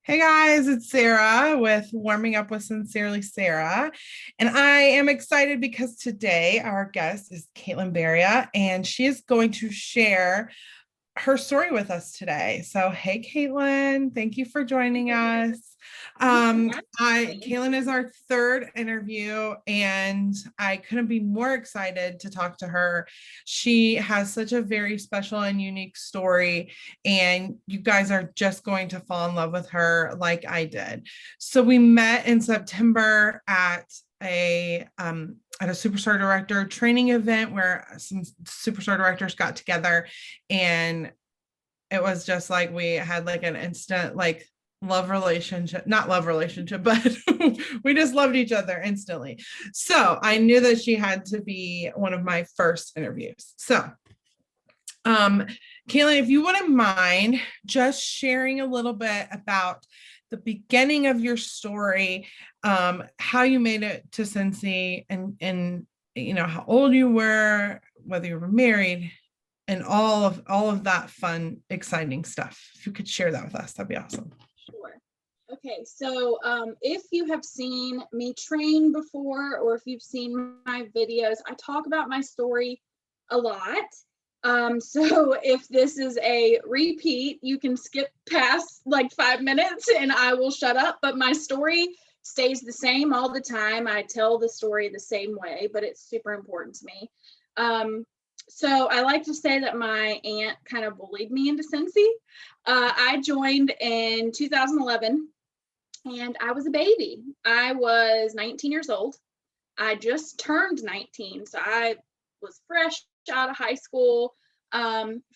Hey guys, it's Sarah with Warming Up with Sincerely Sarah. And I am excited because today our guest is Kaitlyn Baria, and she is going to share her story with us today. So, hey, Kaitlyn, thank you for joining us. Kaitlyn is our third interview, and I couldn't be more excited to talk to her. She has such a very special and unique story, and you guys are just going to fall in love with her like I did. So, we met in September at a superstar director training event where some superstar directors got together, and it was just like we had like an instant like love relationship, not love relationship, but we just loved each other instantly. So I knew that she had to be one of my first interviews. So Kaitlyn, if you wouldn't mind just sharing a little bit about the beginning of your story, how you made it to Scentsy, and how old you were, whether you were married, and all of that fun, exciting stuff. If you could share that with us, that'd be awesome. Sure. Okay, so if you have seen me train before, or if you've seen my videos, I talk about my story a lot. So if this is a repeat, you can skip past like 5 minutes and I will shut up, but my story stays the same all the time. I tell the story the same way, but it's super important to me. So I like to say that my aunt kind of bullied me into Scentsy. I joined in 2011 and I was a baby. I was 19 years old. I just turned 19. So I was fresh out of high school,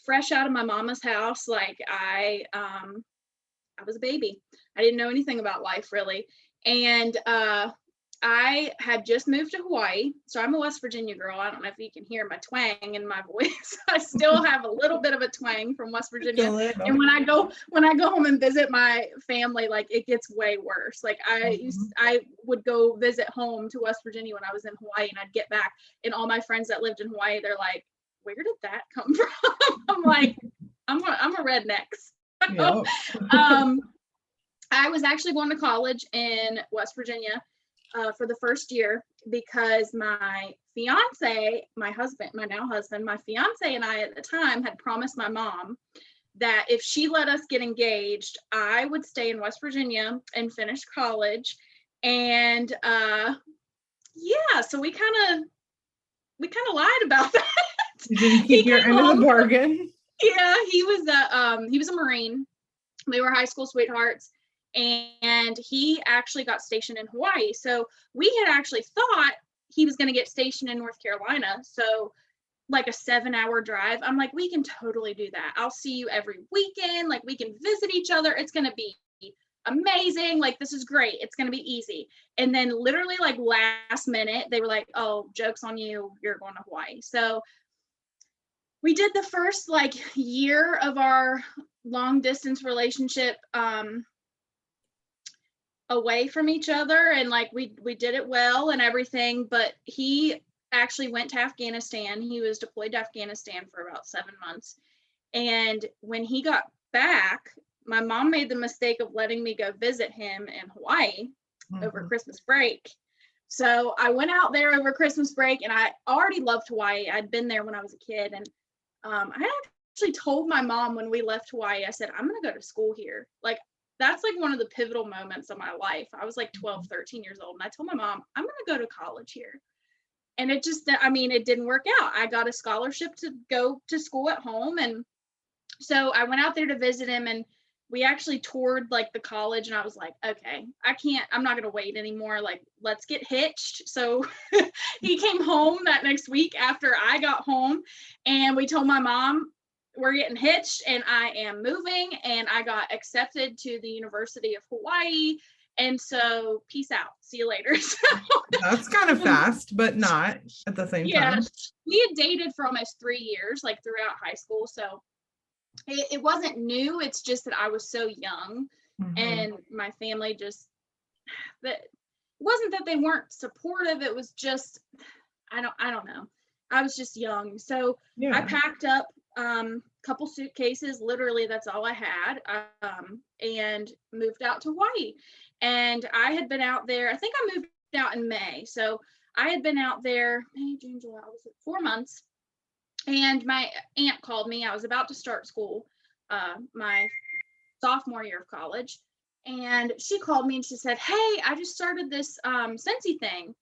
fresh out of my mama's house. Like I was a baby. I didn't know anything about life really. And I had just moved to Hawaii. So I'm a West Virginia girl. I don't know if you can hear my twang in my voice. I still have a little bit of a twang from West Virginia. And when I go home and visit my family, like it gets way worse. Like I would go visit home to West Virginia when I was in Hawaii, and I'd get back and all my friends that lived in Hawaii, they're like, where did that come from? I'm like, I'm a redneck. So, I was actually going to college in West Virginia for the first year because my fiance, my now husband, my fiance and I at the time had promised my mom that if she let us get engaged, I would stay in West Virginia and finish college. And so we kind of lied about that. You didn't keep your end of the bargain. Yeah, he was a Marine. We were high school sweethearts. And he actually got stationed in Hawaii. So we had actually thought he was going to get stationed in North Carolina. So like a 7-hour drive. I'm like, we can totally do that. I'll see you every weekend. Like we can visit each other. It's going to be amazing. Like, this is great. It's going to be easy. And then literally like last minute, they were like, oh, joke's on you. You're going to Hawaii. So we did the first like year of our long distance relationship, away from each other, and like we did it well and everything, but he actually went to Afghanistan. He was deployed to Afghanistan for about 7 months, and when he got back, my mom made the mistake of letting me go visit him in Hawaii over Christmas break. So I went out there over Christmas break, and I already loved Hawaii. I'd been there when I was a kid, and I actually told my mom when we left Hawaii, I said, I'm gonna go to school here. Like, that's like one of the pivotal moments of my life. I was like 12, 13 years old. And I told my mom, I'm going to go to college here. And it didn't work out. I got a scholarship to go to school at home. And so I went out there to visit him, and we actually toured like the college, and I was like, okay, I'm not going to wait anymore. Like, let's get hitched. So he came home that next week after I got home, and we told my mom, we're getting hitched and I am moving, and I got accepted to the University of Hawaii. And so peace out. See you later. So, that's kind of fast, but not at the same time. Yeah, we had dated for almost 3 years, like throughout high school. So it wasn't new. It's just that I was so young, and my family just, that it wasn't that they weren't supportive. It was just, I don't know. I was just young. So I packed up couple suitcases, literally that's all I had, and moved out to Hawaii. And I had been out there, I think I moved out in May. So I had been out there May, June, July, was it 4 months? And my aunt called me. I was about to start school, my sophomore year of college. And she called me and she said, "Hey, I just started this Scentsy thing.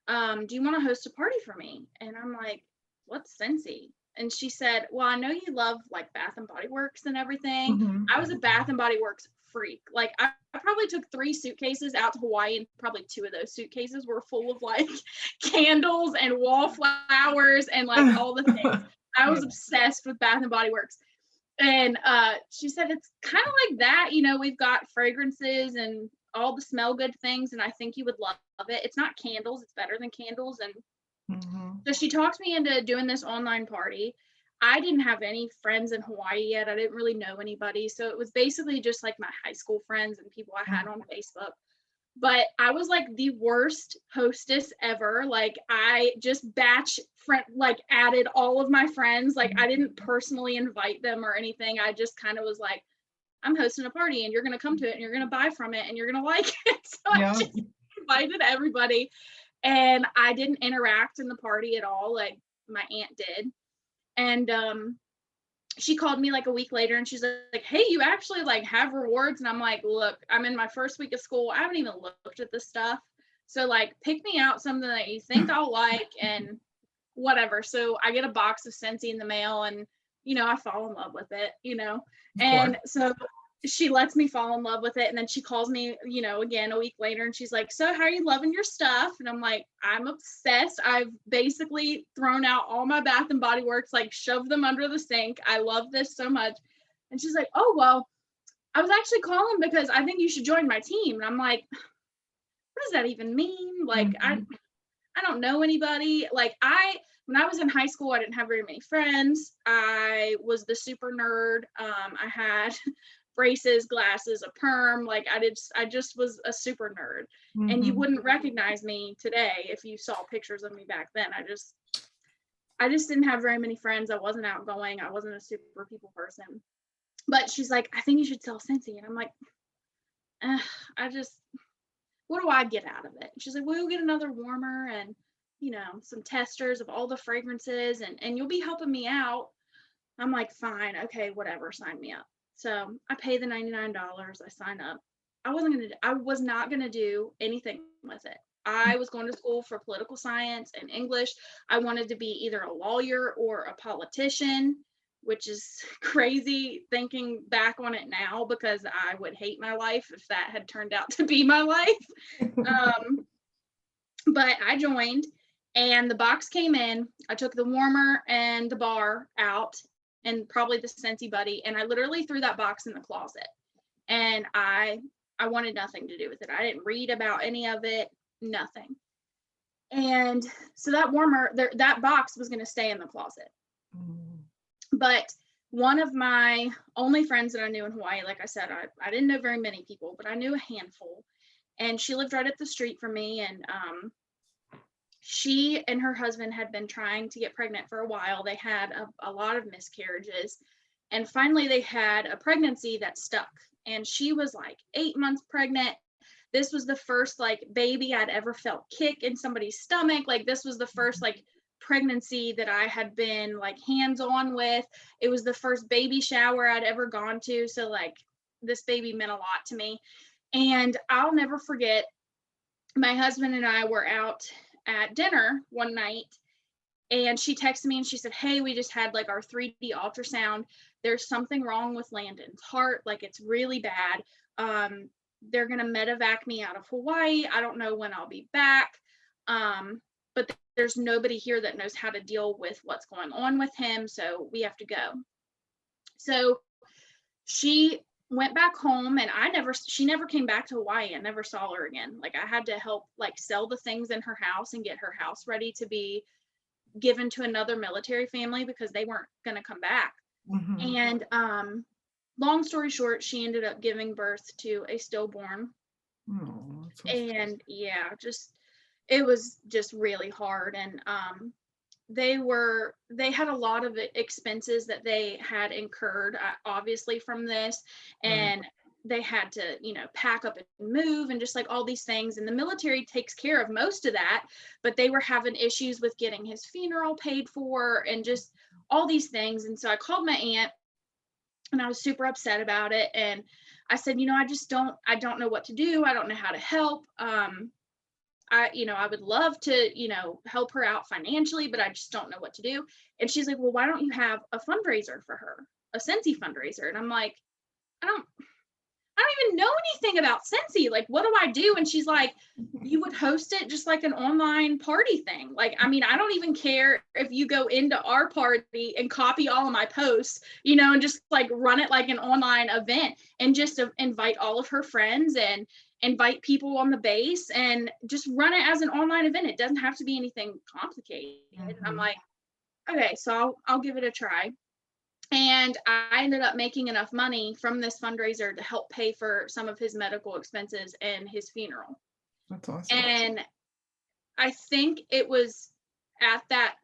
Do you want to host a party for me?" And I'm like, "What's Scentsy?" And she said, "Well, I know you love like Bath and Body Works and everything." Mhm. I was a Bath and Body Works freak. Like I probably took 3 suitcases out to Hawaii, and probably 2 of those suitcases were full of like candles and wallflowers and like all the things. I was obsessed with Bath and Body Works. And she said, "It's kind of like that, you know, we've got fragrances and all the smell good things, and I think you would love it. It's not candles, it's better than candles." And Mhm. so she talked me into doing this online party. I didn't have any friends in Hawaii yet. I didn't really know anybody. So it was basically just like my high school friends and people I had on Facebook. But I was like the worst hostess ever. Like I just like added all of my friends. Like I didn't personally invite them or anything. I just kind of was like, "I'm hosting a party and you're going to come to it and you're going to buy from it and you're going to like it." So I just invited everybody, and I didn't interact in the party at all like my aunt did. And she called me like a week later and she's like, "Hey, you actually like have rewards." And I'm like, "Look, I'm in my first week of school. I haven't even looked at this stuff. So like pick me out something that you think I'll like and whatever." So I get a box of Scentsy in the mail, and I fall in love with it, and so she lets me fall in love with it. And then she calls me, again a week later, and she's like, "So how are you loving your stuff?" And I'm like, "I'm obsessed. I've basically thrown out all my Bath and Body Works, like shoved them under the sink. I love this so much." And she's like, "Oh, well, I was actually calling because I think you should join my team." And I'm like, "What does that even mean?" Like, I don't know anybody. Like when I was in high school, I didn't have very many friends. I was the super nerd. I had braces, glasses, a perm. Like I just was a super nerd. And you wouldn't recognize me today if you saw pictures of me back then. I just didn't have very many friends. I wasn't outgoing. I wasn't a super people person. But she's like, "I think you should sell Scentsy." And I'm like, what do I get out of it? She's like, "Well, you'll get another warmer and, some testers of all the fragrances, and you'll be helping me out." I'm like, "Fine, okay, whatever, sign me up." So I pay the $99. I sign up. I was not gonna do anything with it. I was going to school for political science and English. I wanted to be either a lawyer or a politician, which is crazy thinking back on it now, because I would hate my life if that had turned out to be my life. But I joined, and the box came in. I took the warmer and the bar out, and probably the Scentsy buddy, and I literally threw that box in the closet. And I wanted nothing to do with it. I didn't read about any of it, nothing. And so that warmer, that box was going to stay in the closet. But one of my only friends that I knew in Hawaii, like I said, I didn't know very many people, but I knew a handful. And she lived right up the street from me. And she and her husband had been trying to get pregnant for a while. They had a lot of miscarriages. And finally, they had a pregnancy that stuck. And she was like 8 months pregnant. This was the first like baby I'd ever felt kick in somebody's stomach. Like this was the first like pregnancy that I had been like hands-on with. It was the first baby shower I'd ever gone to. So like this baby meant a lot to me. And I'll never forget, my husband and I were out at dinner one night, and she texted me and she said, "Hey, we just had like our 3D ultrasound. There's something wrong with Landon's heart. Like it's really bad. They're going to medevac me out of Hawaii. I don't know when I'll be back. But there's nobody here that knows how to deal with what's going on with him. So we have to go." So she went back home, and she never came back to Hawaii. I never saw her again. Like I had to help like sell the things in her house and get her house ready to be given to another military family because they weren't going to come back. And long story short, she ended up giving birth to a stillborn. And yeah, it was just really hard. And they had a lot of expenses that they had incurred, obviously from this, and they had to, pack up and move and just like all these things. And the military takes care of most of that, but they were having issues with getting his funeral paid for and just all these things. And so I called my aunt and I was super upset about it. And I said, I don't know what to do. I don't know how to help. I would love to, help her out financially, but I just don't know what to do. And she's like, well, why don't you have a fundraiser for her, a Scentsy fundraiser? And I'm like, I don't even know anything about Scentsy. Like, what do I do? And she's like, you would host it just like an online party thing. Like, I mean, I don't even care if you go into our party and copy all of my posts, and just like run it like an online event and just invite all of her friends and invite people on the base and just run it as an online event. It doesn't have to be anything complicated. And I'm like, okay, so I'll give it a try. And I ended up making enough money from this fundraiser to help pay for some of his medical expenses and his funeral. That's awesome. And I think it was at that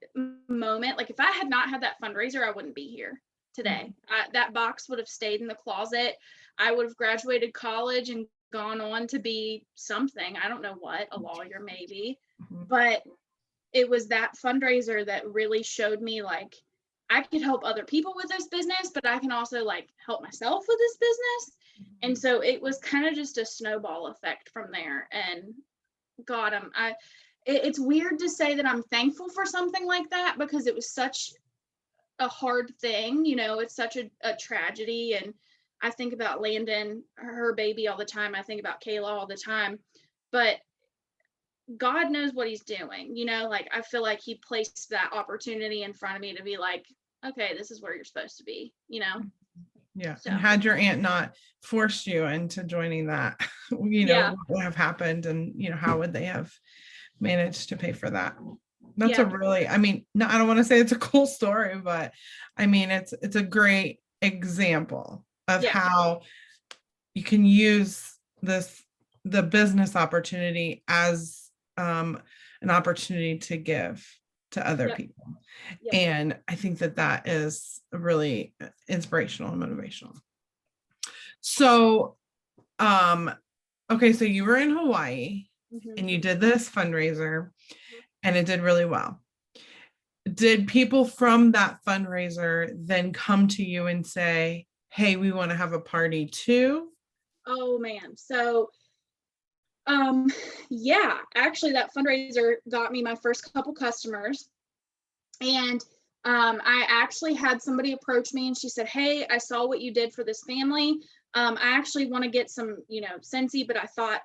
moment, like if I had not had that fundraiser, I wouldn't be here today. That box would have stayed in the closet. I would have graduated college and gone on to be something. I don't know what, a lawyer maybe. But it was that fundraiser that really showed me like, I could help other people with this business, but I can also like help myself with this business. And so it was kind of just a snowball effect from there. And God, it's weird to say that I'm thankful for something like that because it was such a hard thing, it's such a tragedy. And I think about Landon, her baby all the time. I think about Kayla all the time, but God knows what he's doing, like I feel like he placed that opportunity in front of me to be like, okay, this is where you're supposed to be, Yeah. So. And had your aunt not forced you into joining that, what would have happened, and how would they have managed to pay for that? That's a really, I mean, no, I don't want to say it's a cool story, but I mean, it's a great example of how you can use the business opportunity as an opportunity to give to other people. And I think that is really inspirational and motivational. So, okay, so you were in Hawaii and you did this fundraiser and it did really well. Did people from that fundraiser then come to you and say, hey, we want to have a party too? Oh man. So actually that fundraiser got me my first couple customers. And I actually had somebody approach me and she said, hey, I saw what you did for this family. I actually want to get some, Scentsy, but I thought,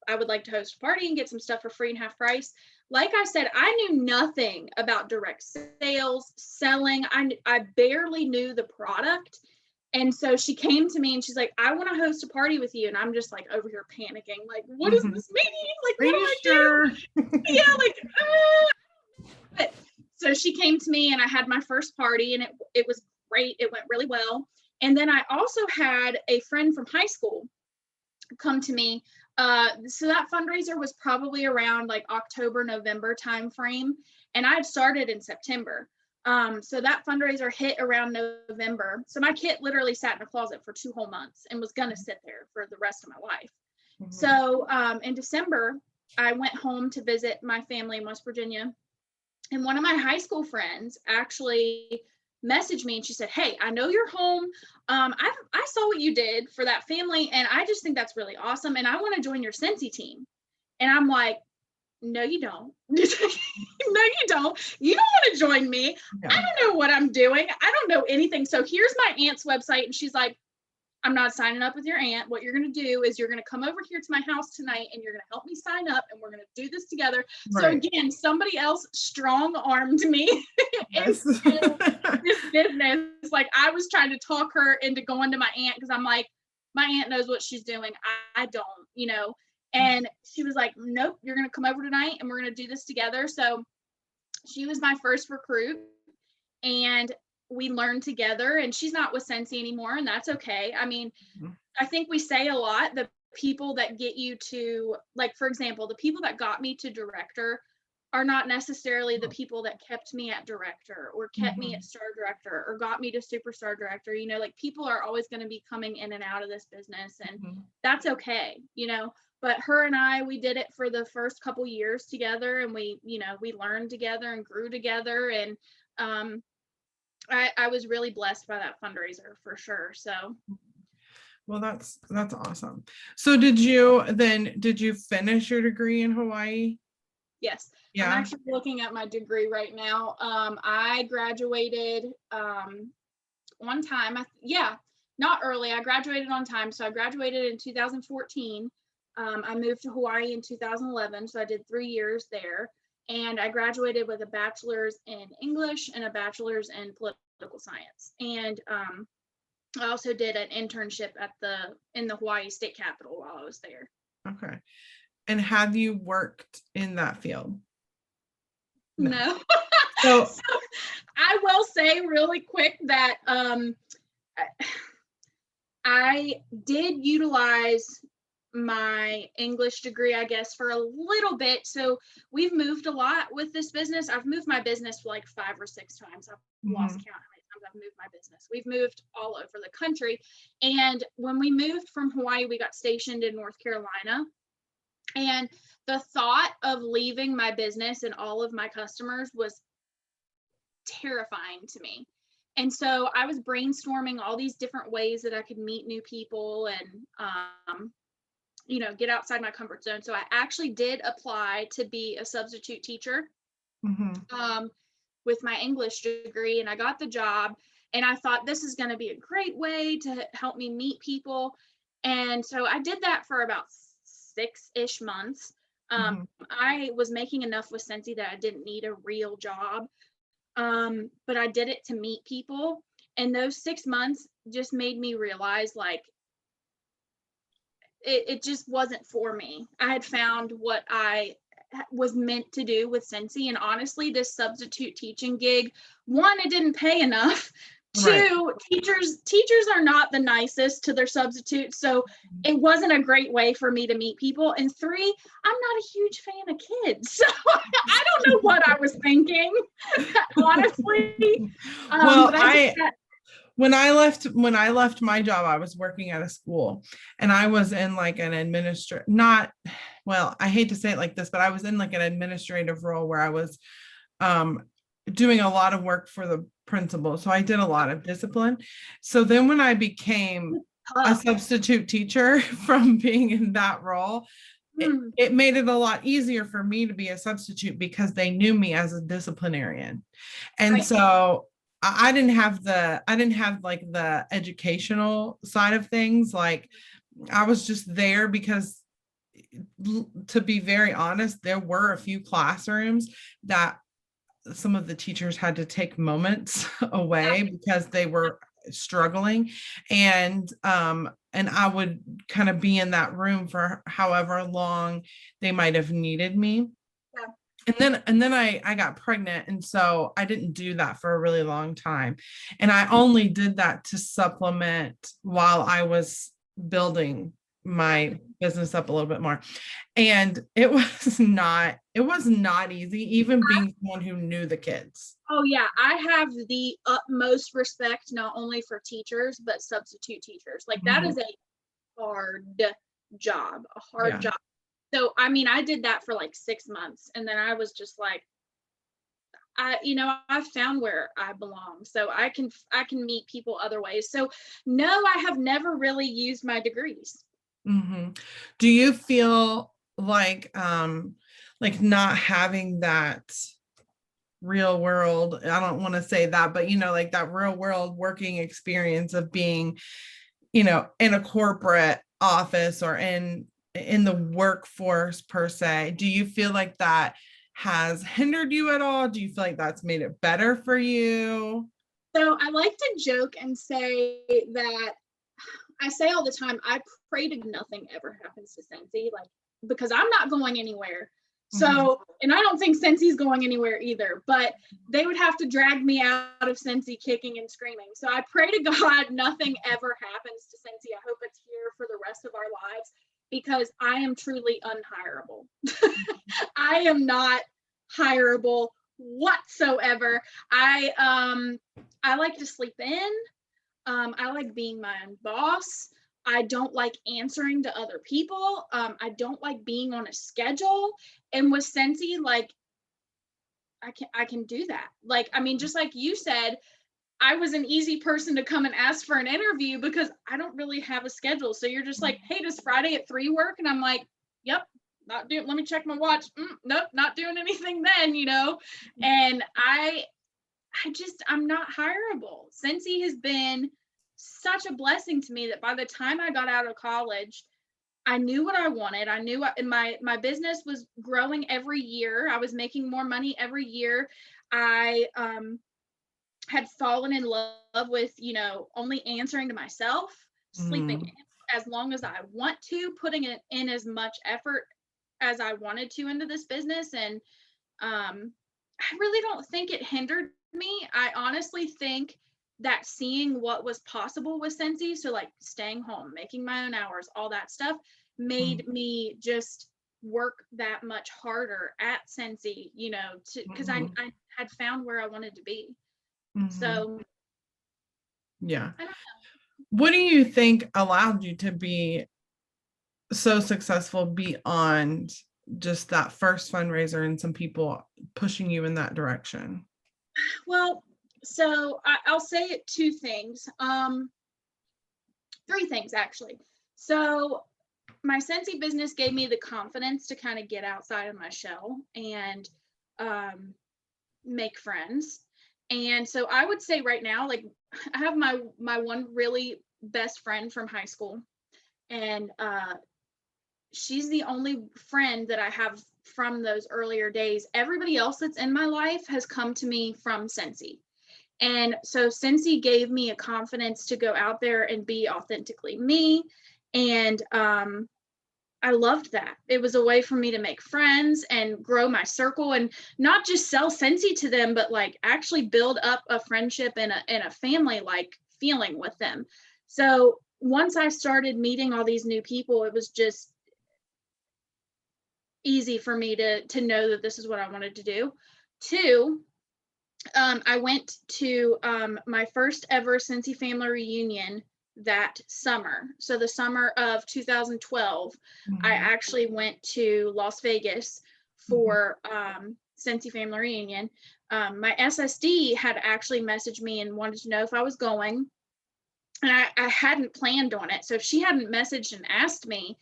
I would like to host a party and get some stuff for free and half price. Like I said, I knew nothing about direct sales, selling. I barely knew the product. And so she came to me and she's like, I want to host a party with you. And I'm just like over here panicking, like, what does this mean? Like, what do I do? Yeah, like, but so she came to me and I had my first party and it was great. It went really well. And then I also had a friend from high school come to me. So that fundraiser was probably around like October, November timeframe. And I had started in September. So that fundraiser hit around November. So my kit literally sat in a closet for 2 whole months and was going to sit there for the rest of my life. So in December, I went home to visit my family in West Virginia. And one of my high school friends actually messaged me and she said, hey, I know you're home. I saw what you did for that family. And I just think that's really awesome. And I want to join your Scentsy team. And I'm like, no, you don't. No, you don't. You don't want to join me. Yeah. I don't know what I'm doing. I don't know anything. So here's my aunt's website. And she's like, I'm not signing up with your aunt. What you're going to do is you're going to come over here to my house tonight and you're going to help me sign up and we're going to do this together. Right. So again, somebody else strong armed me into this business. Like I was trying to talk her into going to my aunt because I'm like, my aunt knows what she's doing. I don't, And she was like, nope, you're going to come over tonight and we're going to do this together. So she was my first recruit and we learned together, and she's not with Scentsy anymore, and that's okay. I mean, I think we say a lot, the people that get you to, like, for example, the people that got me to director are not necessarily the people that kept me at director or kept me Mhm. at star director or got me to superstar director. You know, like people are always going to be coming in and out of this business, and Mhm. that's okay, you know. But her and I, we did it for the first couple years together, and we, you know, we learned together and grew together. And I was really blessed by that fundraiser for sure. So Well, that's awesome. So did you finish your degree in Hawaii? yes, I'm Yeah. actually looking at my degree right now. I graduated on time. Yeah, not early. I graduated on time. So I graduated in 2014. I moved to Hawaii in 2011. So I did 3 years there. And I graduated with a bachelor's in English and a bachelor's in political science. And I also did an internship in the Hawaii State Capitol while I was there. Okay. And have you worked in that field? No. No. So, So I will say really quick that I did utilize my English degree, I guess, for a little bit. So we've moved a lot with this business. I've moved my business like 5 or 6 times. I've lost mhm, count how many times I've moved my business. We've moved all over the country. And when we moved from Hawaii, we got stationed in North Carolina. And the thought of leaving my business and all of my customers was terrifying to me. And so I was brainstorming all these different ways that I could meet new people and, you know, get outside my comfort zone. So I actually did apply to be a substitute teacher mhm, with my English degree, and I got the job. And I thought this is going to be a great way to help me meet people. And so I did that for about 6-ish months. mhm. I was making enough with Scentsy that I didn't need a real job. But I did it to meet people. And those 6 months just made me realize like it just wasn't for me. I had found what I was meant to do with Scentsy. And honestly, this substitute teaching gig, one, it didn't pay enough. Right. Two, teachers are not the nicest to their substitutes. So it wasn't a great way for me to meet people. And three, I'm not a huge fan of kids. So I don't know what I was thinking, honestly. Well, But I did I that. when I left my job, I was working at a school, and I was in like an not, well, I hate to say it like this, but I was in like an administrative role where I was um doing a lot of work for the principal. So I did a lot of discipline. So then when I became a Tough. substitute teacher from being in that role, it, Hmm. it made it a lot easier for me to be a substitute because they knew me as a disciplinarian. And Right. so I didn't have like the educational side of things. Like I was just there because, to be very honest, there were a few classrooms that some of the teachers had to take moments away because they were struggling. And I would kind of be in that room for however long they might have needed me. Yeah. And then I got pregnant, and so I didn't do that for a really long time. And I only did that to supplement while I was building Yeah. my business up a little bit more. And it was not easy, even being someone who knew the kids. Oh yeah, I have the utmost respect not only for teachers but substitute teachers. Like that Mhm. is a hard job, a hard Yeah. job. So I mean, I did that for like 6 months, and then I was just like, you know, I've found where I belong. So I can meet people other ways. So no, I have never really used my degrees. Hmm. Do you feel like not having that real world, I don't want to say that, but like that real world working experience of being, in a corporate office or in the workforce per se, do you feel like that has hindered you at all? Do you feel like that's made it better for you? So I like to joke and say that I say all the time, I pray to nothing ever happens to Scentsy, like because I'm not going anywhere. Mhm. So, and I don't think Scensy's going anywhere either, but they would have to drag me out of Scentsy kicking and screaming. So I pray to God nothing ever happens to Scentsy. I hope it's here for the rest of our lives because I am truly unhireable. I am not hireable whatsoever. I like to sleep in. I like being my own boss. I don't like answering to other people. I don't like being on a schedule. And with Scentsy, like I can do that. Like, I mean, just like you said, I was an easy person to come and ask for an interview because I don't really have a schedule. So you're just like, hey, does Friday at 3 work? And I'm like, yep, not doing, let me check my watch. Nope, not doing anything then, you know? And I'm not hireable. Scentsy has been such a blessing to me that by the time I got out of college, I knew what I wanted. I knew my business was growing every year. I was making more money every year. I had fallen in love with, you know, only answering to myself, sleeping as long as I want to, putting it in as much effort as I wanted to into this business. And I really don't think it hindered me. I honestly think that seeing what was possible with Scentsy, so like staying home, making my own hours, all that stuff, made me just work that much harder at Scentsy, you know, because I had found where I wanted to be. So yeah. I don't know. What do you think allowed you to be so successful beyond just that first fundraiser and some people pushing you in that direction? Well, so I'll say two things. Three things actually. So my Scentsy business gave me the confidence to kind of get outside of my shell and make friends. And so I would say right now, like I have my one really best friend from high school, and she's the only friend that I have from those earlier days. Everybody else that's in my life has come to me from Scentsy. And so Scentsy gave me a confidence to go out there and be authentically me. And I loved that. It was a way for me to make friends and grow my circle and not just sell Scentsy to them, but like actually build up a friendship and a family like feeling with them. So once I started meeting all these new people, it was just easy for me to know that this is what I wanted to do. Two, I went to my first ever Scentsy family reunion that summer. So the summer of 2012, I actually went to Las Vegas for Scentsy family reunion. My SSD had actually messaged me and wanted to know if I was going. And I hadn't planned on it. So if she hadn't messaged and asked me,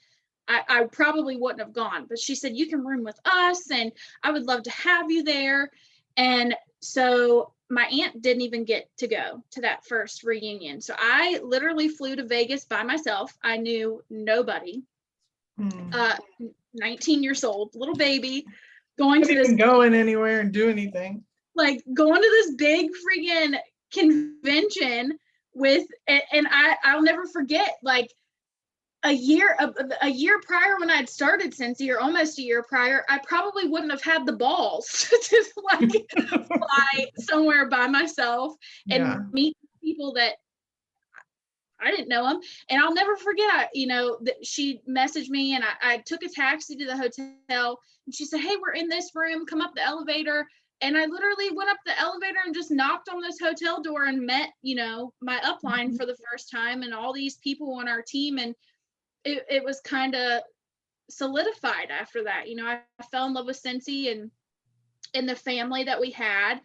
I probably wouldn't have gone. But she said, you can room with us and I would love to have you there. And so my aunt didn't even get to go to that first reunion. So I literally flew to Vegas by myself. I knew nobody. 19 years old, little baby, going to this, going anywhere and do anything. Like going to this big freaking convention with, and I'll never forget, like a year prior when I'd started Scentsy, or almost a year prior, I probably wouldn't have had the balls to like fly somewhere by myself and meet people that I didn't know them. And I'll never forget, you know, that she messaged me and I took a taxi to the hotel and she said, hey, we're in this room, come up the elevator. And I literally went up the elevator and just knocked on this hotel door and met, you know, my upline for the first time and all these people on our team. And it was kind of solidified after that. You know, I fell in love with Scentsy and the family that we had.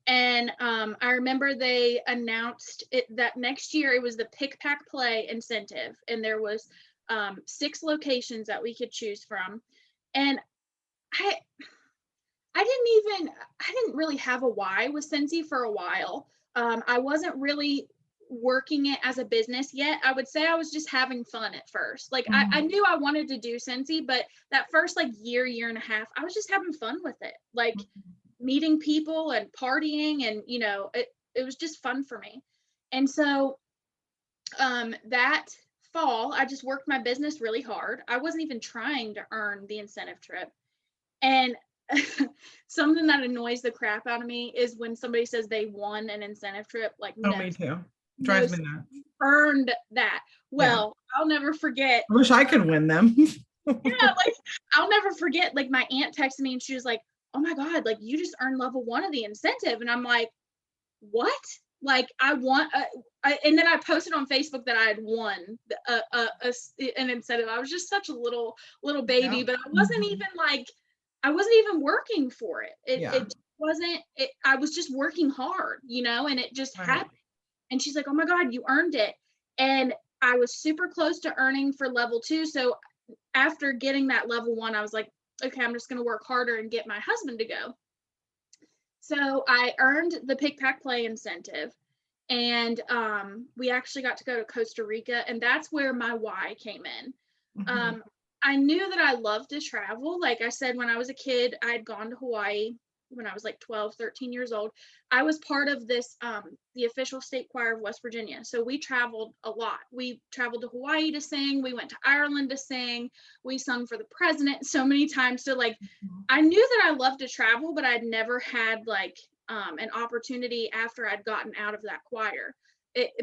And I remember they announced it that next year it was the Pick Pack Play incentive, and there was 6 locations that we could choose from. And I didn't really have a why with Scentsy for a while. I wasn't really working it as a business yet. I would say I was just having fun at first. Like I knew I wanted to do Scentsy, but that first like year and a half, I was just having fun with it. Like meeting people and partying, and you know, it was just fun for me. And so that fall, I just worked my business really hard. I wasn't even trying to earn the incentive trip. And something that annoys the crap out of me is when somebody says they won an incentive trip. Like, no, me too. Drives me nuts. Earned that. Well, I'll never forget. I wish I could win them. Yeah, like I'll never forget. Like my aunt texted me and she was like, oh my God, like you just earned level 1 of the incentive. And I'm like, what? Like I want, and then I posted on Facebook that I had won an incentive. I was just such a little baby, Yeah. but I wasn't even like, I wasn't even working for it. Yeah. It wasn't, I was just working hard, you know, and it just Right. happened. And she's like, oh my God, you earned it. And I was super close to earning for level 2. So after getting that level 1, I was like, okay, I'm just going to work harder and get my husband to go. So I earned the Pick Pack Play incentive, and we actually got to go to Costa Rica, and that's where my why came in. Mhm. I knew that I loved to travel. Like I said, when I was a kid, I had gone to Hawaii when I was like 12, 13 years old. I was part of this, the official state choir of West Virginia. So we traveled a lot. We traveled to Hawaii to sing. We went to Ireland to sing. We sung for the president so many times. So like, I knew that I loved to travel, but I'd never had like an opportunity after I'd gotten out of that choir.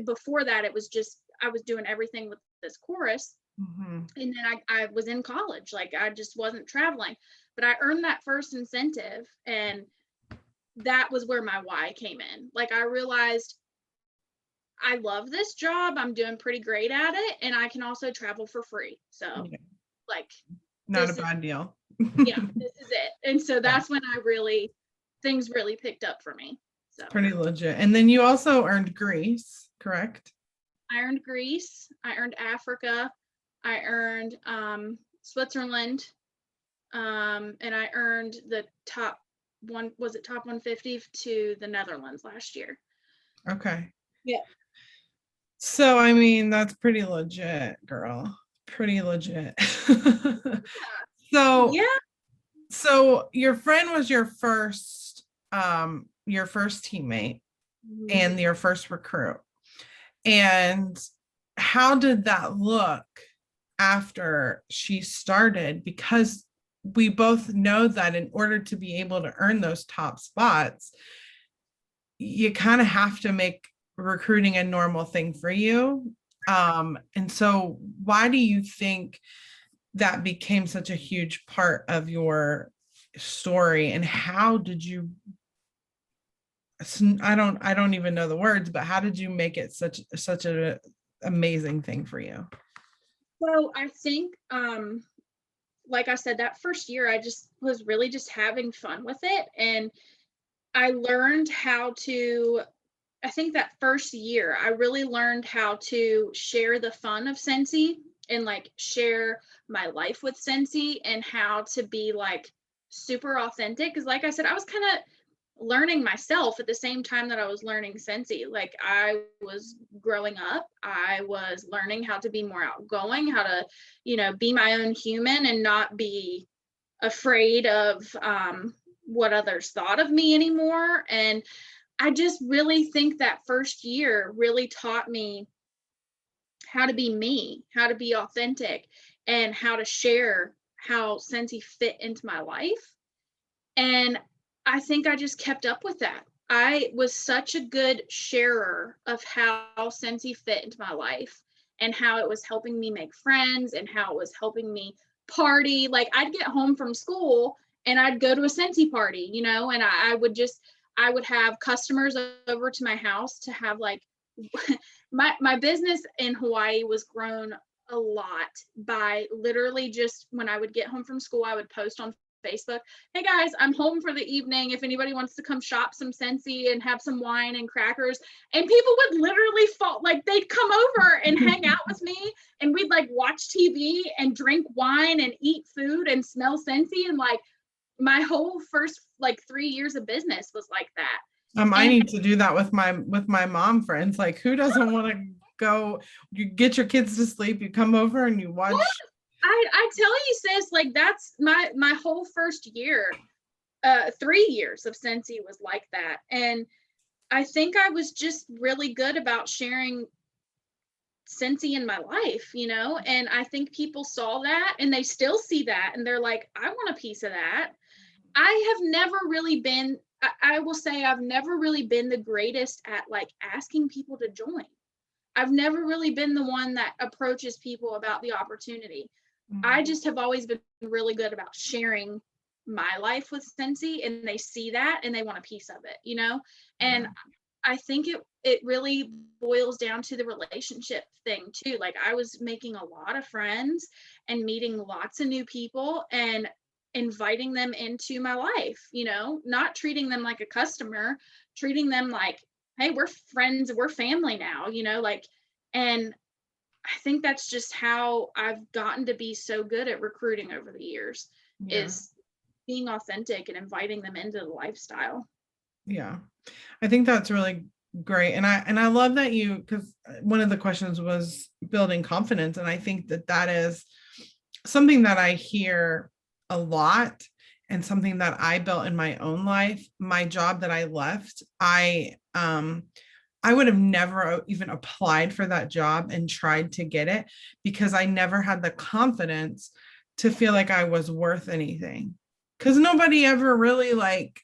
Before that, it was just, I was doing everything with this chorus. Mhm. And then I was in college, like I just wasn't traveling, but I earned that first incentive, and that was where my why came in. Like I realized I love this job, I'm doing pretty great at it, and I can also travel for free. So Yeah. like Not a this is, bad deal. yeah, this is it. And so Yeah. that's when things really picked up for me. So Pretty legit. And then you also earned Greece, correct? I earned Greece, I earned Africa, I earned Switzerland, and I earned the top 150 to the Netherlands last year. Okay. Yeah. So, I mean, that's pretty legit, girl. Pretty legit. So, Yeah. so your friend was your first teammate and your first recruit. And how did that look after she started? Because we both know that in order to be able to earn those top spots, you kind of have to make recruiting a normal thing for you. And so why do you think that became such a huge part of your story, and how did you, I don't even know the words, but how did you make it such an amazing thing for you? So I think, like I said, that first year I just was really just having fun with it. And I learned how to, I think that first year, I really learned how to share the fun of Scentsy and like share my life with Scentsy, and how to be like super authentic. Cause like I said, I was kind of learning myself at the same time that I was learning Scentsy. Like I was growing up, I was learning how to be more outgoing, how to, you know, be my own human and not be afraid of what others thought of me anymore. And I just really think that first year really taught me how to be me, how to be authentic, and how to share how Scentsy fit into my life. And I think I just kept up with that. I was such a good sharer of how Scentsy fit into my life, and how it was helping me make friends, and how it was helping me party. Like I'd get home from school and I'd go to a Scentsy party, you know, and I would have customers over to my house to have like my business in Hawaii was grown a lot by literally just when I would get home from school, I would post on Facebook, hey guys, I'm home for the evening. If anybody wants to come shop some Scentsy and have some wine and crackers. And people would literally fall, like they'd come over and hang out with me, and we'd like watch TV and drink wine and eat food and smell Scentsy. And like my whole first like 3 years of business was like that. I And need to do that with my mom friends. Like, who doesn't want to go? You get your kids to sleep, you come over and you watch. I tell you, sis, like that's my whole first year, 3 years of Scentsy was like that. And I think I was just really good about sharing Scentsy in my life, you know, and I think people saw that and they still see that and they're like, I want a piece of that. I have never really been, I will say, I've never really been the greatest at like asking people to join. I've never really been the one that approaches people about the opportunity. I just have always been really good about sharing my life with Scentsy, and they see that and they want a piece of it, you know? And I think it really boils down to the relationship thing too. Like, I was making a lot of friends and meeting lots of new people and inviting them into my life, you know, not treating them like a customer, treating them like, hey, we're friends, we're family now, you know, like, and I think that's just how I've gotten to be so good at recruiting over the years, is being authentic and inviting them into the lifestyle. Yeah. I think that's really great. And I love that because one of the questions was building confidence. And I think that is something that I hear a lot, and something that I built in my own life. My job that I left, I would have never even applied for that job and tried to get it, because I never had the confidence to feel like I was worth anything. Because nobody ever really, like,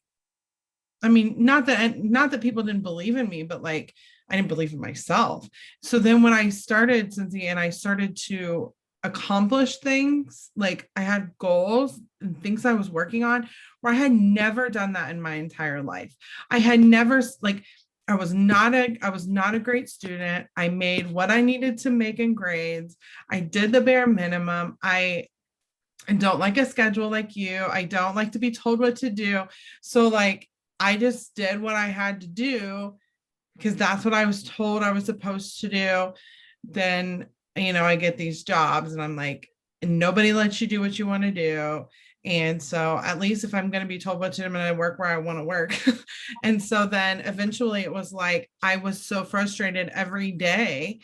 I mean, not that people didn't believe in me, but like, I didn't believe in myself. So then when I started Scentsy and I started to accomplish things, like I had goals and things I was working on, where I had never done that in my entire life. I had never, like, I was not a great student. I made what I needed to make in grades. I did the bare minimum. I don't like a schedule like you. I don't like to be told what to do. So like, I just did what I had to do because that's what I was told I was supposed to do. Then, I get these jobs and I'm like, nobody lets you do what you want to do. And so at least if I'm going to be told what to do, I'm going to work where I want to work. And so then eventually it was like, I was so frustrated every day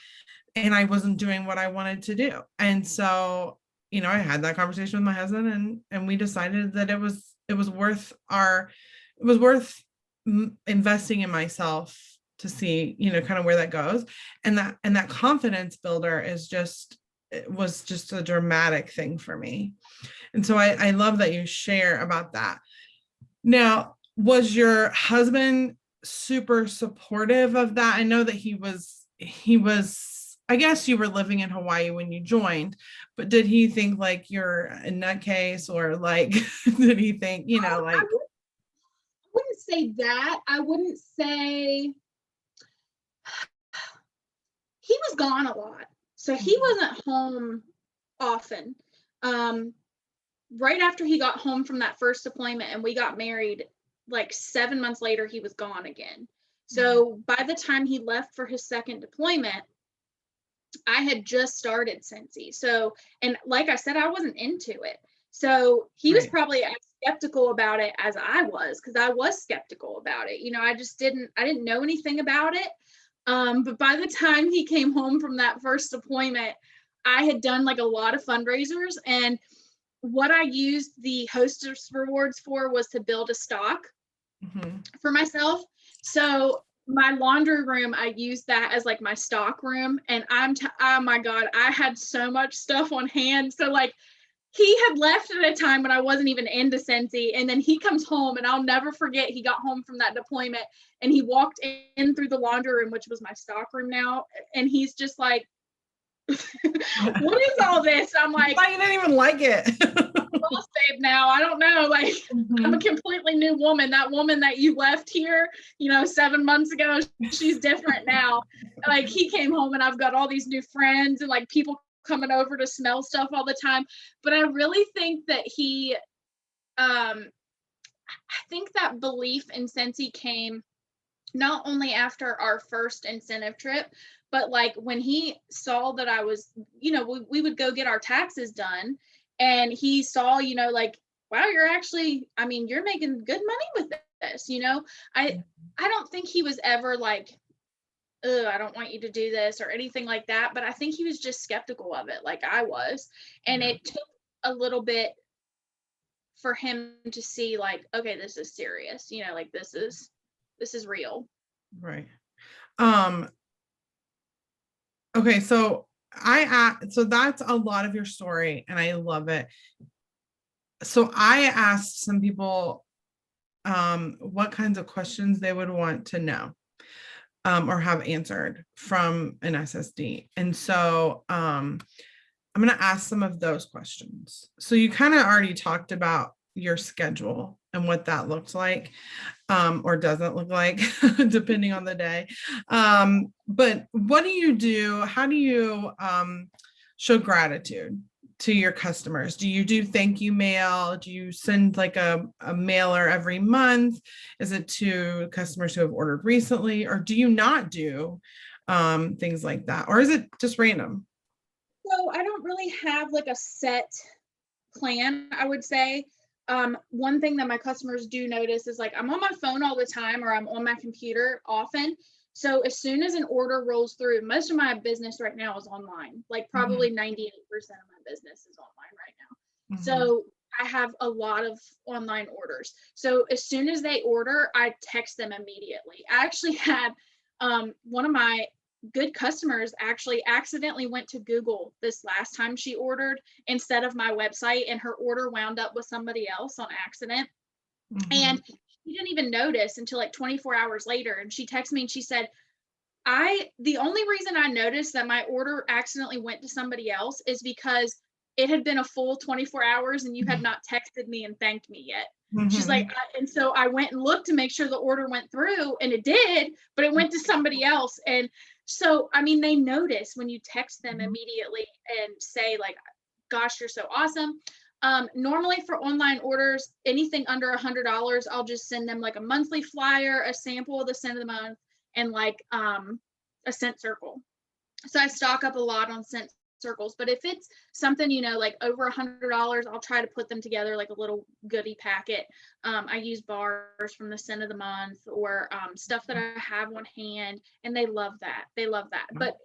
and I wasn't doing what I wanted to do. And so, I had that conversation with my husband, and we decided that it was worth investing in myself to see, kind of where that goes. And that confidence builder was just a dramatic thing for me. And so I love that you share about that. Now, was your husband super supportive of that? I know that he was, I guess you were living in Hawaii when you joined, but did he think like you're a nutcase, or like, did he think, like, Wouldn't say that. I wouldn't say, he was gone a lot. So he wasn't home often. Right after he got home from that first deployment and we got married, like 7 months later, he was gone again. So by the time he left for his second deployment, I had just started Scentsy. So, and like I said, I wasn't into it. So he was probably as skeptical about it as I was, because I was skeptical about it. I didn't know anything about it. But by the time he came home from that first deployment, I had done like a lot of fundraisers, and what I used the hostess rewards for was to build a stock for myself. So my laundry room, I used that as like my stock room, and oh my God, I had so much stuff on hand. So like, he had left at a time when I wasn't even into Scentsy, and then he comes home, and I'll never forget, he got home from that deployment and he walked in through the laundry room, which was my stock room now, and he's just like, what is all this? I'm like, I didn't even like it. Well saved now. I don't know. Like, I'm a completely new woman. That woman that you left here, 7 months ago, she's different now. Like, he came home and I've got all these new friends and like people coming over to smell stuff all the time. But I really think that I think that belief in Scentsy came not only after our first incentive trip, but like when he saw that I was, we would go get our taxes done, and he saw, like, wow, you're making good money with this. I don't think he was ever like, ugh, I don't want you to do this or anything like that, but I think he was just skeptical of it, like I was. And it took a little bit for him to see, like, okay, this is serious, like this is real. Right. Okay, so so that's a lot of your story and I love it. So I asked some people what kinds of questions they would want to know or have answered from an SSD. And so I'm going to ask some of those questions. So you kind of already talked about your schedule and what that looks like, or doesn't look like, depending on the day. But what do you do? How do you show gratitude to your customers? Do you do thank you mail? Do you send like a mailer every month? Is it to customers who have ordered recently, or do you not do things like that? Or is it just random? So I don't really have like a set plan, I would say. One thing that my customers do notice is like I'm on my phone all the time, or I'm on my computer often. So as soon as an order rolls through, most of my business right now is online. Like probably 98% of my business is online right now. So I have a lot of online orders. So as soon as they order, I text them immediately. I actually had one of my good customers actually accidentally went to Google this last time she ordered instead of my website, and her order wound up with somebody else on accident. And she didn't even notice until like 24 hours later. And she texted me and she said, the only reason I noticed that my order accidentally went to somebody else is because it had been a full 24 hours and you had not texted me and thanked me yet. She's like, and so I went and looked to make sure the order went through, and it did, but it went to somebody else. And so, I mean, they notice when you text them immediately and say like, gosh, you're so awesome. Normally for online orders, anything under $100, I'll just send them like a monthly flyer, a sample of the scent of the month, and like a scent circle. So I stock up a lot on scent circles. But if it's something, you know, like over $100, I'll try to put them together like a little goodie packet. I use bars from the scent of the month, or stuff that I have on hand, and they love that. They love that. But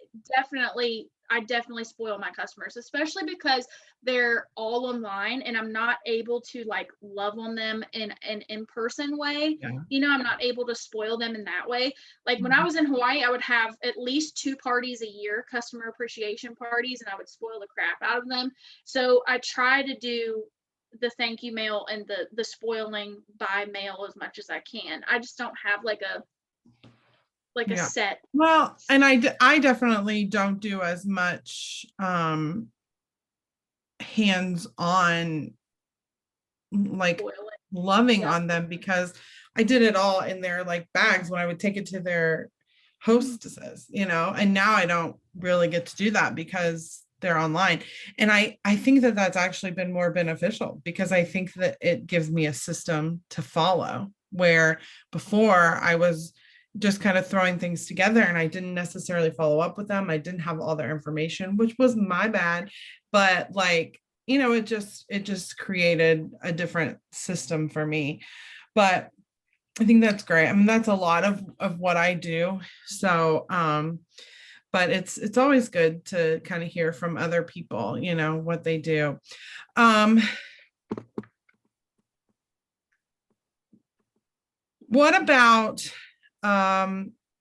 I definitely spoil my customers, especially because they're all online and I'm not able to like love on them in an in-person way. You know, I'm not able to spoil them in that way. Like when I was in Hawaii, I would have at least 2 parties a year, customer appreciation parties, and I would spoil the crap out of them. So I try to do the thank you mail and the spoiling by mail as much as I can. I just don't have like a set. Well, and I definitely don't do as much hands-on like loving on them, because I did it all in their like bags when I would take it to their hostesses, you know, and now I don't really get to do that because they're online. And I think that that's actually been more beneficial, because I think that it gives me a system to follow, where before I was just kind of throwing things together and I didn't necessarily follow up with them. I didn't have all their information, which was my bad. But like, you know, it just created a different system for me. But I think that's great. I mean, that's a lot of what I do. So, but it's always good to kind of hear from other people, you know, what they do. What about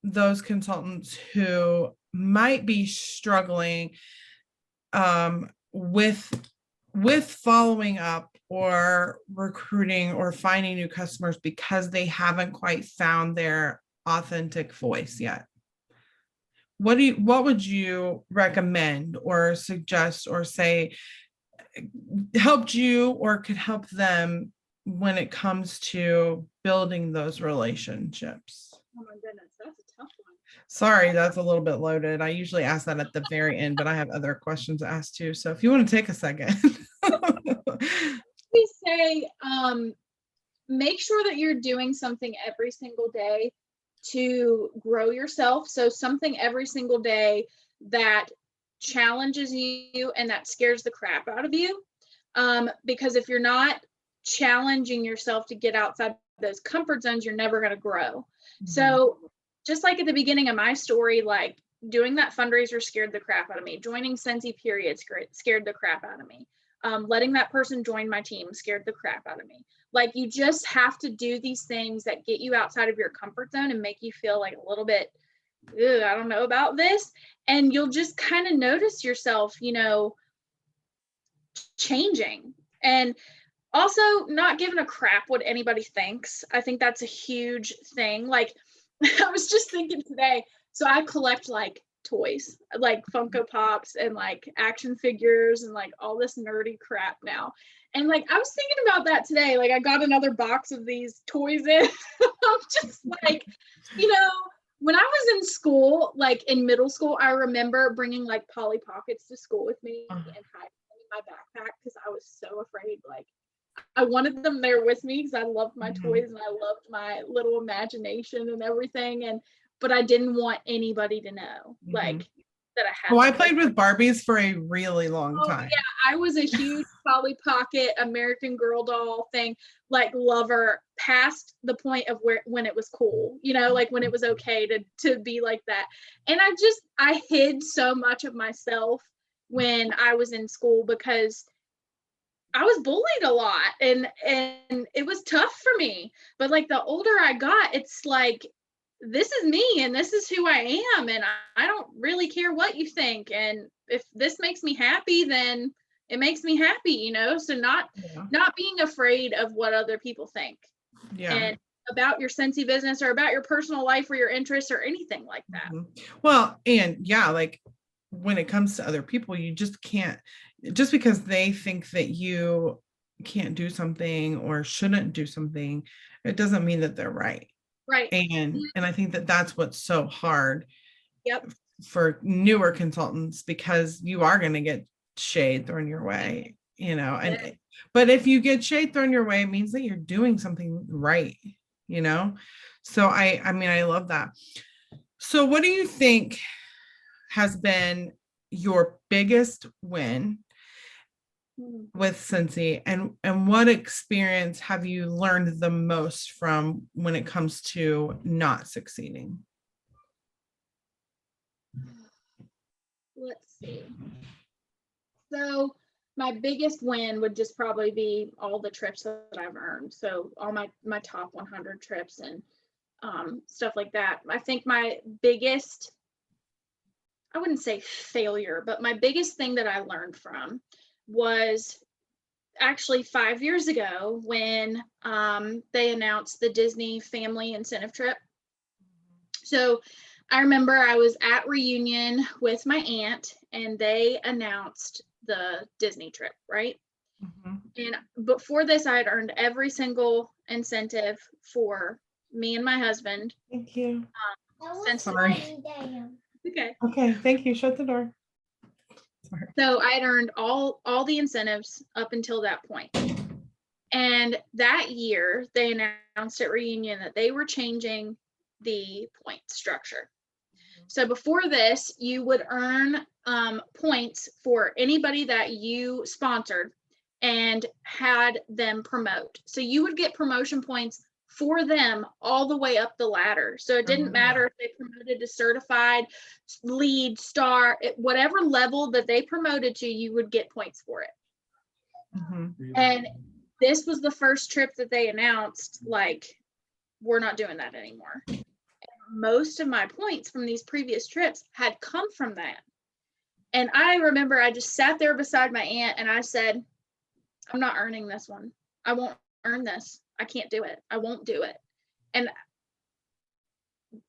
those consultants who might be struggling with following up or recruiting or finding new customers because they haven't quite found their authentic voice yet? What would you recommend or suggest or say helped you or could help them when it comes to building those relationships? Oh my goodness, that's a tough one. Sorry, that's a little bit loaded. I usually ask that at the very end, but I have other questions to ask too. So if you want to take a second. We say, make sure that you're doing something every single day to grow yourself. So something every single day that challenges you and that scares the crap out of you. Because if you're not challenging yourself to get outside those comfort zones, you're never going to grow. So just like at the beginning of my story, like doing that fundraiser scared the crap out of me. Joining Scentsy period scared the crap out of me. Letting that person join my team scared the crap out of me. Like you just have to do these things that get you outside of your comfort zone and make you feel like a little bit, I don't know about this. And you'll just kind of notice yourself, you know, changing. And also not giving a crap what anybody thinks. I think that's a huge thing. Like I was just thinking today, so I collect like toys, like Funko Pops and like action figures and like all this nerdy crap now. And like I was thinking about that today. Like I got another box of these toys in. I'm just like, you know, when I was in school, like in middle school, I remember bringing like Polly Pockets to school with me and hiding them in my backpack because I was so afraid. Like I wanted them there with me because I loved my toys and I loved my little imagination and everything. But I didn't want anybody to know like that I had. Oh, I played with Barbies for a really long time. Yeah, I was a huge Polly Pocket American Girl doll thing, like lover past the point of when it was cool, you know, like when it was okay to be like that. And I hid so much of myself when I was in school because I was bullied a lot and it was tough for me. But like the older I got, it's like, this is me and this is who I am. And I don't really care what you think. And if this makes me happy, then it makes me happy, you know? So not being afraid of what other people think. Yeah. And about your Scentsy business or about your personal life or your interests or anything like that. Well, and yeah, like when it comes to other people, you just can't, just because they think that you can't do something or shouldn't do something, it doesn't mean that they're right. Right. And I think that that's what's so hard for newer consultants, because you are going to get shade thrown your way, you know, and but if you get shade thrown your way, it means that you're doing something right, you know? So I mean, I love that. So what do you think has been your biggest win with Scentsy, and what experience have you learned the most from when it comes to not succeeding? Let's see. So my biggest win would just probably be all the trips that I've earned. So all my top 100 trips and stuff like that. I think my biggest, I wouldn't say failure, but my biggest thing that I learned from was actually 5 years ago when they announced the Disney family incentive trip. So I remember I was at reunion with my aunt and they announced the Disney trip, right? And before this, I had earned every single incentive for me and my husband. Thank you. Sorry. Okay, thank you. Shut the door. Sorry. So I had earned all the incentives up until that point. And that year, they announced at reunion that they were changing the point structure. So before this, you would earn points for anybody that you sponsored and had them promote. So you would get promotion points for them all the way up the ladder. So it didn't matter if they promoted to certified, lead, star, whatever level that they promoted to, you would get points for it. And this was the first trip that they announced, like, we're not doing that anymore. And most of my points from these previous trips had come from that. And I remember I just sat there beside my aunt and I said, I'm not earning this one. I won't earn this. I can't do it. I won't do it. And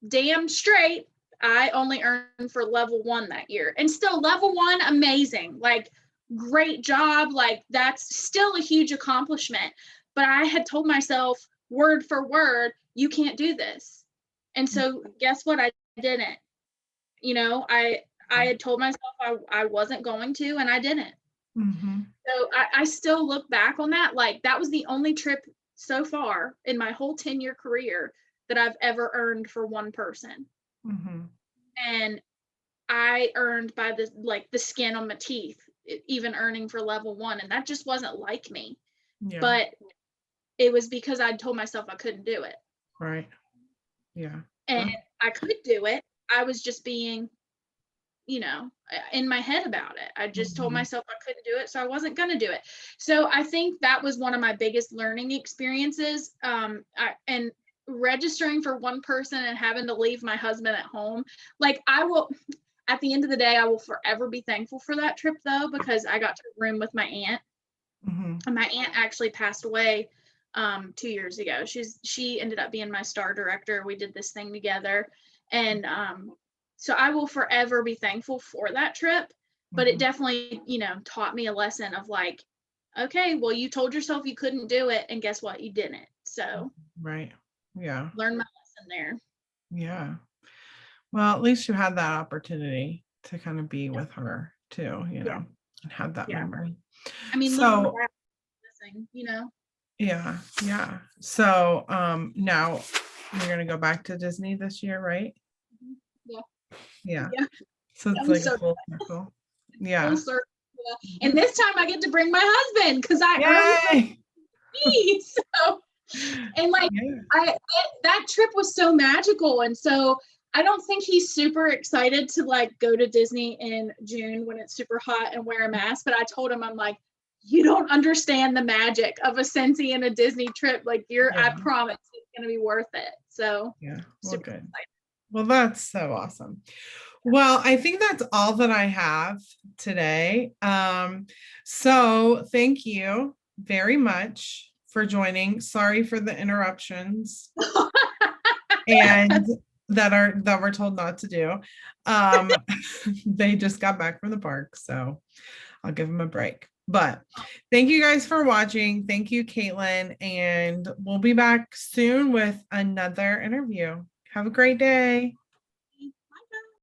damn straight, I only earned for level 1 that year. And still level 1, amazing. Like, great job. Like, that's still a huge accomplishment. But I had told myself word for word, you can't do this. And so guess what? I didn't. You know, I had told myself I wasn't going to, and I didn't. So I still look back on that. Like, that was the only trip so far in my whole 10-year career that I've ever earned for one person. And I earned by the skin on my teeth, even earning for level 1. And that just wasn't like me. But it was because I'd told myself I couldn't do it. Right. Yeah. And I could do it. I was just being, you know, in my head about it. I just told myself I couldn't do it, so I wasn't going to do it. So I think that was one of my biggest learning experiences. And registering for one person and having to leave my husband at home. Like, I will, at the end of the day, I will forever be thankful for that trip, though, because I got to room with my aunt. And my aunt actually passed away 2 years ago. She ended up being my star director. We did this thing together. And So I will forever be thankful for that trip. But it Mhm. definitely, taught me a lesson of like, okay, well, you told yourself you couldn't do it, and guess what? You didn't. So Right. Yeah. learn my lesson there. Yeah. Well, at least you had that opportunity to kind of be with her too, Yeah. and have that Yeah. memory. I mean, looking So, back, missing. yeah, yeah. So, now you're gonna go back to Disney this year, right? Mhm. Yeah. Yeah. Yeah. So it's I'm like a so full circle. full Yeah. circle. And this time I get to bring my husband because I earned Yay. me. So, and like Yeah. that trip was so magical. And so I don't think he's super excited to like go to Disney in June when it's super hot and wear a mask. But I told him, I'm like, you don't understand the magic of a Scentsy and a Disney trip. Like Yeah. I promise it's gonna be worth it. So Yeah. Well, super good. excited. Well, that's so awesome. Well, I think that's all that I have today. So thank you very much for joining. Sorry for the interruptions and that we're told not to do. Um, they just got back from the park, so I'll give them a break. But thank you guys for watching. Thank you, Kaitlyn, and we'll be back soon with another interview. Have a great day.